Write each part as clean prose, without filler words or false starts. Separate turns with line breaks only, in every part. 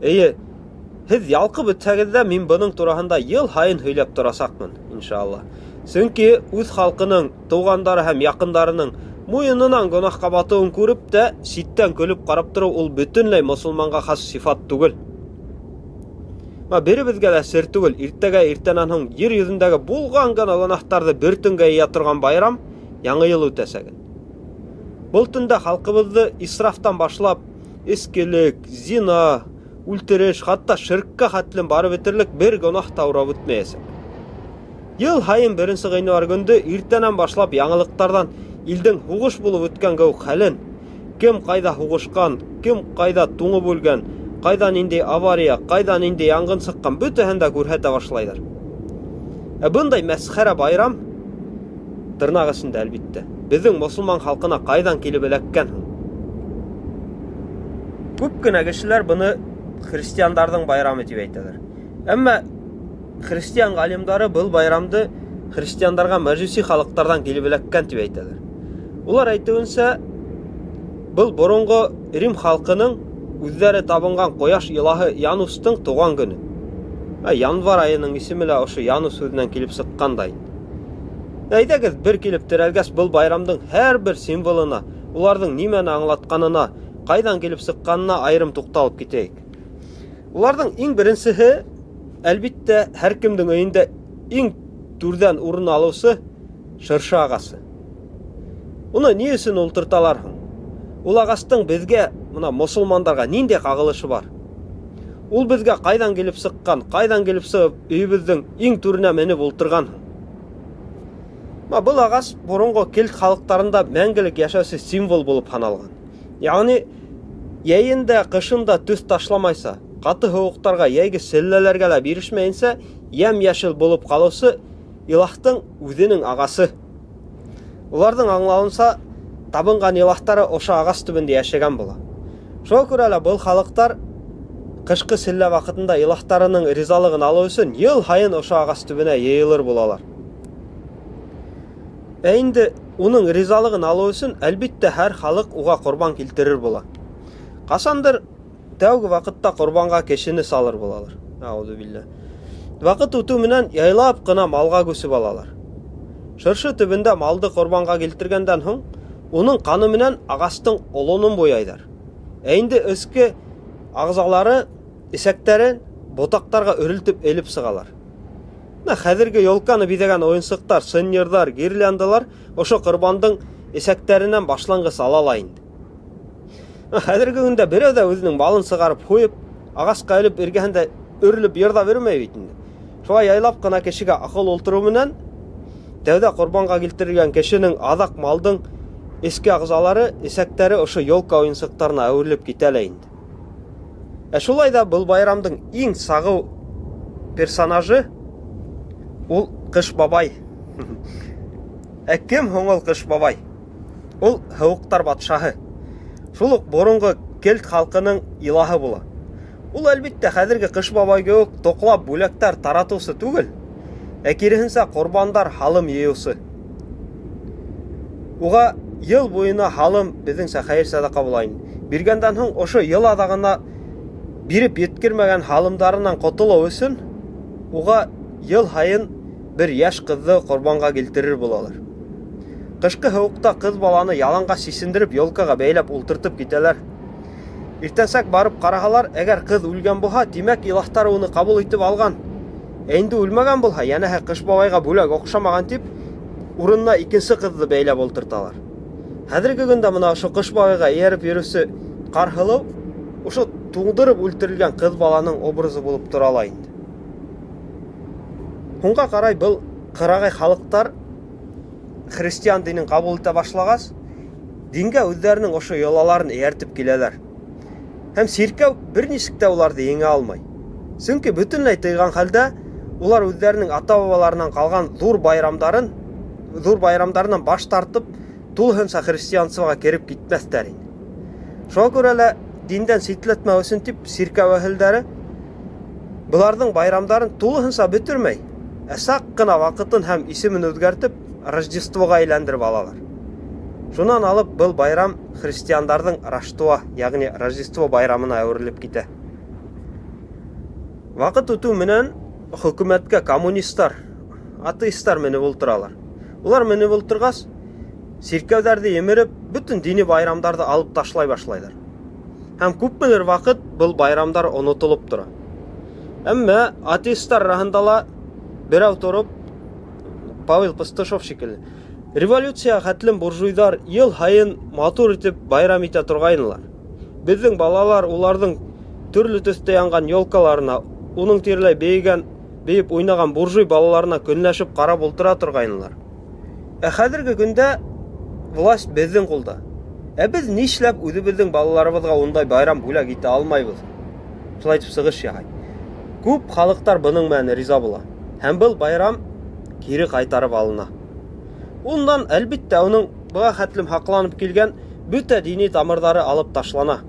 Эйе, һез ялқып үтсәгездә мин буның тураһында ел һайын һөйләп торасакмын, иншалла. Сөнки үз халкының, тугандары һәм якындарының муйынынан гөнаһка батуын күреп тә ситтән көлеп карап тору ул бөтенләй мусулманга хас сифат түгел. Беребезгә дә сер түгел, иртәгә иртәнән һуң җир йөзендәге булган гына гөнаһтарны бер төнгә йыя торган байрам яңа ел үтәсәген. Бұл төндә халкыбызды исрафтан башлап, эскелек, зина, үлтереш, хатта ширккә хәтлем барып бетерлек бер гөнаһ та урап үтмәясәк. Ел һайын беренче гыйнвар көнде иртәнән башлап яңалыктардан илдең хугыш булып үткән гәү хәлен, кем кайда хугышкан, кем кайда туңып үлгән, кайдан инде авария, кайдан инде янгын сыккан, бөтәһен дә күрһәтә башлайлар. Бундай мәсхәрә байрам тырнак эчендә әлбиттә безнең мусулман халкына кайдан килеп эләккән? Күп кенә кешеләр буны христиандардың байрамы дип әйтәләр. Әмма христиан галимдары бұл байрамды христиандарға мәҗүси халыктардан килеп эләккән дип әйтәләр. Улар әйтүенсә, бұл борынгы Рим халкының үзләре табынган кояш илаһы Янустың туган көне. Январ айының исеме лә ошо Янус сүзеннән килеп сыккандай. Әйдәгез бер килеп терәлгәс бұл байрамдың һәрбер символына, уларның нимәне аңлатканына, кайдан килеп сыкканына айрым тукталып китәйек. Уларның иң беренчеһе, әлбиттә, һәр кемнең өендә иң түрдән урын алучы шыршы агасы. Уны ни өчен ултырталар? Ул агастың безгә, мына мусулмандарга нинди кагылышы бар? Ул безгә кайдан килеп сыккан, кайдан килеп сыгып, өйебезнең иң түренә менеп ултырган? Бұл ағас бұрынғы кельт халықтарында мәңгілік яшәүче символ болып саналган. Яғни, яйында, қышында төс ташламайса, қаты һуыктарга, яйгы селләләргә лә бирешмәйенсә, ям-яшел болып калусы илаһтың үзенең агасы. Уларның аңлавынса, табынган илаһтары ошо агас төбендә яшәгән була. Шуңа күрә лә бұл халыктар кышкы селлә вакытында илаһтарының ризалыгын алу өчен ел һайын ошо агас төбенә йыйылыр булалар. Инде уның ризалыгын алу өчен әлбиттә һәр халык уга корбан килтерер була. Касандыр тәүге вакытта корбанга кешене салыр булалар. Аузу билlah. Вакыт үтү менән яйлап кына малга күсеп алалар. Шыршы төбендә малды корбанга килтергәндән һуң, уның каны менән агастың олонын бояйдар. Инде өске агзалары, исәктәрен ботактарга өрелтеп элеп сыгалар. Хәзерге йолканы бидәгән ойынсыктар, сыннердар, гирляндалар ошо корбандың исәктәреннән башлангыс алала инде. Хәзерге көндә берәү дә үзенең малын сыгарып куеп, агаска элеп эргәһендә өрелеп йырда бермәй бит инде. Шуңа яйлап кына кешегә акыл ултыру менән тәүдә корбанга килтергән кешенең азак малдың эске агзалары, исәктәре ошо йолка ойынсыктарына әверелеп китәләр инде. Шулай да бұл байрамдың иң сагы персонажы ул Кыш бабай. Кем һуң ул Кыш бабай? Ул һуыктар батшаһы. Шул ук борынгы кельт халкының илаһы була. Ул әлбиттә хәзерге Кыш бабай кебек токлап бүләктәр таратусы түгел, киресенчә корбандар халым йыюсы. Уга ел буена халым безнеңчә хәйр садака була инде. Биргәндән һуң ошо ел адагына биреп yetkirмәгән халымдарыннан котылу өчен уга ел һайын бер яшь кызны корбанга килтерер булалар. Кышкы һуыкта кыз баланы яланга сисендереп йолкага бәйләп ултыртып китәләр. Иртәнсәк барып караһалар, әгәр кыз үлгән булса, димәк илаһтар уны кабул итеп алган. Инде үлмәгән булса, янәһә Кыш бабайга бүләк охшамаган дип, урынына икенче кызны бәйләп ултырталар. Хәзерге көндә моны ошо Кыш бабайга ияреп йөрүсе Карһылыу ошо туңдырып үлтерелгән кыз баланың образы булып тора инде. Һуңга карай бұл кырагай халыктар христиан динин кабул итә башлагас, дингә үзләренең ошо йолаларын ияртеп киләләр. Һәм сиркәү берничек тә уларны еңә алмай. Чөнки бөтенләй тыйган хәлдә улар үзләренең ата-бабаларыннан калган зур байрамдарыннан баш тартып, тулыһынча христианствага кереп китмәстәр инде. Шуңа күрә лә диндән ситләтмәү өчен дип сиркәү әһелләре буларның байрамдарын тулыһынча бетермәй, сак кына вакытын һәм исемен үзгәртеп, Рождествога әйләндереп алалар. Шуннан алып бұл байрам христиандардың Раштуа, ягъни Рождество байрамына әверелеп китә. Вакыт өтүү менен хөкүмәткә коммунисттар, атеисттар менеп ултыралар. Улар менеп ултыргас, сиркәүләрде емереп, бүтүн дини байрамдарды алып ташлай башлайлар. Һәм күпмелер вакыт был байрамдар онотулып тора. Әмма атеисттар арасында берәү торып, Павел Пастушев шикелле, революция хәтлем буржуйдар ел хайын матур итеп байрам итә торгайнылар. Безнең балалар уларның төрле төстә янган елкаларына, уның тирәләй бейеп уйнаган буржуй балаларына көнләшеп карап ултыра торгайнылар. Хәзерге көндә власть безнең кулда. Без нишләп үзебезнең балаларыбызга ундай байрам бүләк итә алмайбыз? Шулай итеп сыгыш яһай. Күп халыктар буның менән риза була. Һәм был байрам кире кайтарып алына. Ундан әлбиттә уның буга хәтлем хакланып килгән бүтә дини тамырлары алып ташлана.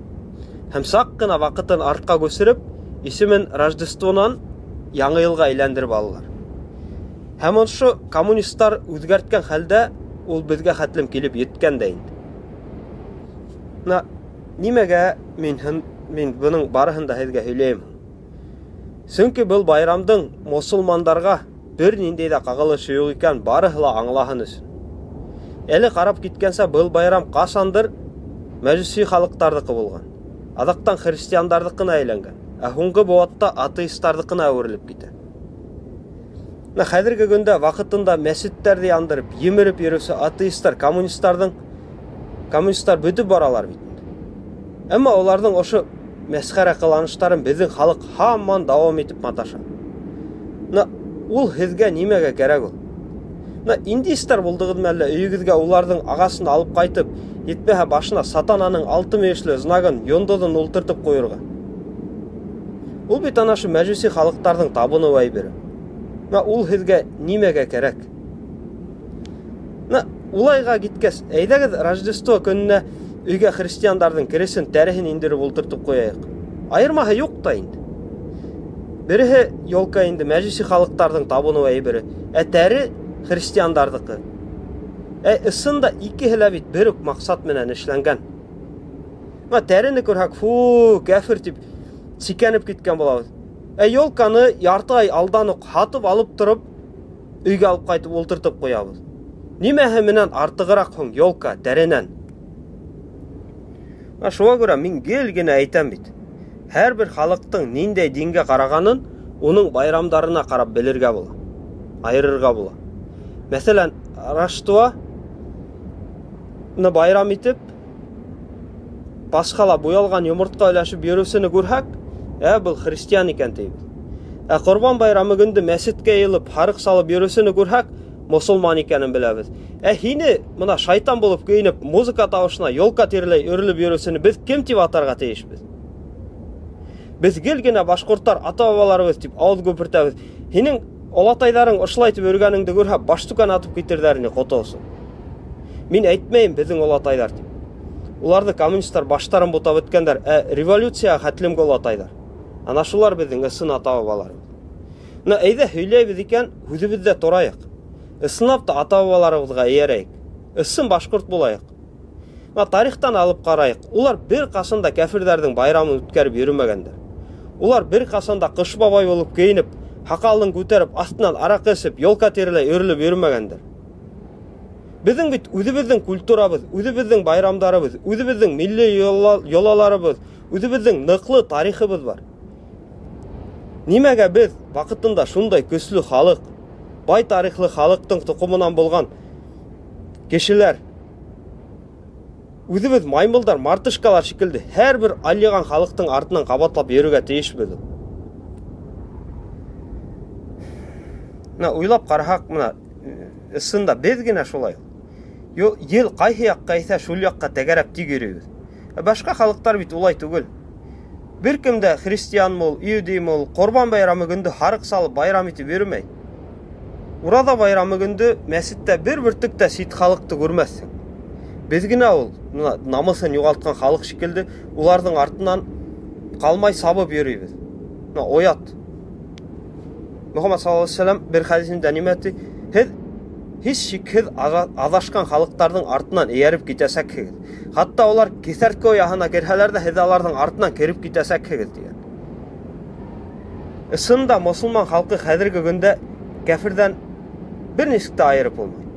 Һәм сак кына вакытын артка күсереп, исемен Рождествонан яңа елга әйләндереп алалар. Һәм ошо коммунисттар үзгәрткән хәлдә ул безгә хәтлем килеп yeткән дә инде. Нимәгә мин буның барыһын да һеҙгә һөйләйем? Сөнки был байрамдың мусулмандарга бер ниндәй дә кагылышы юк икән, барыһы ла аңлаһын өчен. Әле карап киткәнсә, был байрам касандыр мәҗүси халыктардыкы булган. Адактан христиандардыкына әйләнгән. Һуңгы буатта атеисттардыкына әверелеп китә. Хәзерге көндә вакытында мәсҗиттәрне яндырып, емереп йөрүсе атеисттар, коммунисттар бүтүп баралар бит. Әмма оларның ошо мәсхәрә кыланыштарын безнең халык һаман дәвам итеп маташа. Ул һеҙгә нимәгә кәрәк ул? Индистар булдыгызмы әллә өйегеҙгә уларның агасын алып кайтып, етмәһә башына сатананың алты мешле знагын, йондоҙын ултыртып ҡуйырға. Ул бит ана шу мәҗүси халыктарҙың табыныу әйбере. Ул һеҙгә нимәгә кәрәк? Улайға киткәс, әйҙәгеҙ Рождество көнөнә өйгә христиандарҙың кересен, тәрәһен индереп ултыртып ҡуяйыҡ. Айырмаһы юҡ та инде. Береһе елка инде мәҗүси халыктарҙың табыныу әйбере, тәре христиандарҙыҡы. Ысында икеһе лә бит бер үк маҡсат менән эшләнгән. Тәрене күрһәк, кәфир тип сикәнеп киткән булабыҙ. Елканы ярты ай алдан уҡ һатып алып тороп, өйгә алып ҡайтып ултыртып ҡуябыҙ. Нимәһе менән артығыраҡ һуң елка тәренән? Шуға күрә мин гел генә әйтәм бит. Һәр бер халыҡтың ниндәй дингә ҡарағанын уның байрамдарына ҡарап белергә була, айырырға була. Мәсәлән, Рождествоны байрам итеп, Пасхала буялған йомортҡа өләшеп йөрөүсене күрһәк, был христиан икән тейбеҙ. Ҡорбан байрамы көнде мәсеткә йыйылып, һарыҡ салып йөрөүсене күрһәк, мосолман икәнен беләбеҙ. Һине мына шайтан булып кейенеп, музыка тауышына йолка тиреләй өрөлөп йөрөүсене без кем тип атарға тейешбеҙ? Без гел генә башҡорттар ата-бабаларыбыҙ тип ауыҙ күпертәбеҙ. Һинең олатайҙарың ошолай итеп өргәнеңде күрһә, баштүкән атып китерҙәр ине ҡотолсон. Мин әйтмәйем беҙҙең олатайҙар тип. Уларҙы коммунисттар баштарын бутап бөткәндәр, революцияға хәтлемге олатайҙар. Ана шулар беҙҙең ысын ата-бабаларыбыҙ. Әйҙә һөйләйбеҙ икән, һүҙебеҙҙә торайыҡ. Ысынлап та ата-бабаларыбыҙға эйәрәйек. Ысын башҡорт булайыҡ. Тарихтан алып ҡарайыҡ. Улар бер ҡасан да кәфирҙәрҙең байрамын үткәреп йөрөмәгәндәр. Улар бер ҡасан да ҡыш бабай булып кейенеп, һаҡалын күтәреп, астынан араҡ эсеп, йолка тиреләй өрөлөп йөрөмәгәндәр. Беҙҙең бит үҙебеҙҙең культурабыҙ, үҙебеҙҙең байрамдарыбыҙ, үҙебеҙҙең милли йолаларыбыҙ, үҙебеҙҙең ныҡлы тарихыбыҙ бар. Нимәгә беҙ ваҡытында шундай көслө халыҡ, бай тарихлы халыҡтың тоҡомонан булған кешеләр, үҙебеҙ маймылдар, мартышкалар шикелде һәр бер алйыған халыҡтың артынан ҡабатлап йөрөргә тейешбеҙ. Уйлап ҡараһаҡ, ысында беҙ генә шулай. Ел ҡайһы яҡҡа исә, шул яҡҡа тәгәрәп тик йөрөйбөҙ. Башҡа халыҡтар бит улай түгел. Бер кем дә христиан мул, иудей мул, ҡорбан байрамы көндө һарыҡ салып байрам итеп йөрөмәй. Ураҙа байрамы көндө мәсеттә бер бөртөк тә сит халыҡты күрмәҫһең. Беҙ генә ул намыҫын юғалтҡан халыҡ шикелде уларҙың артынан ҡалмай сабып йөрөйбөҙ. Оят. Мөхәммәд саллаллаху алейһи ва саллям бер хәдисендә нимә ти? Һеҙ һис шикһеҙ аҙашҡан халыҡтарҙың артынан эйәреп китәсәкһегеҙ. Хатта улар киҫәрткә ояһына керһәләр ҙә, һеҙ аларҙың артынан кереп китәсәкһегеҙ тигән. Ысында мұсылман халқы қазіргі күнде кәфірден бір несікті айырып болмайды.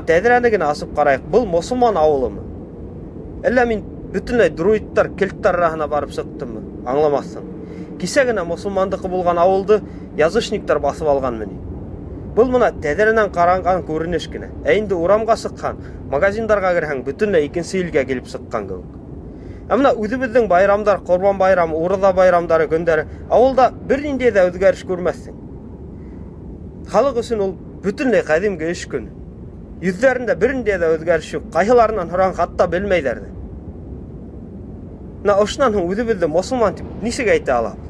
Тәдірәнігін асып қарайық, бұл мұсылман ауылы ма? Әлі мен бүтінлей друидтар, келттар арасына барып шықтым мы? Аңламассың. Кесегіне мұсылмандықы болған ауылды язышниктар басып алған міне. Бұл мұна тәдірінен қаранған көрінешкіне. Әйінді урамға сыққан, магазиндарға кірген бүтінлей екінші елге келіп сыққан көк. Әміна өзіміздің байрамдар, Құрбан байрамы, Ораза байрамдары күндері ауылда бірінде де өзгеріс көрмәссің. Халық үшін ол бүтінлей қадимгі үш күн. Yüzlerinde birinde de özgürlük yok. Kayılarından hıran hatta bilmeylerdi. Oşundan özü bildi Müslüman tip. Nisi gayet alap.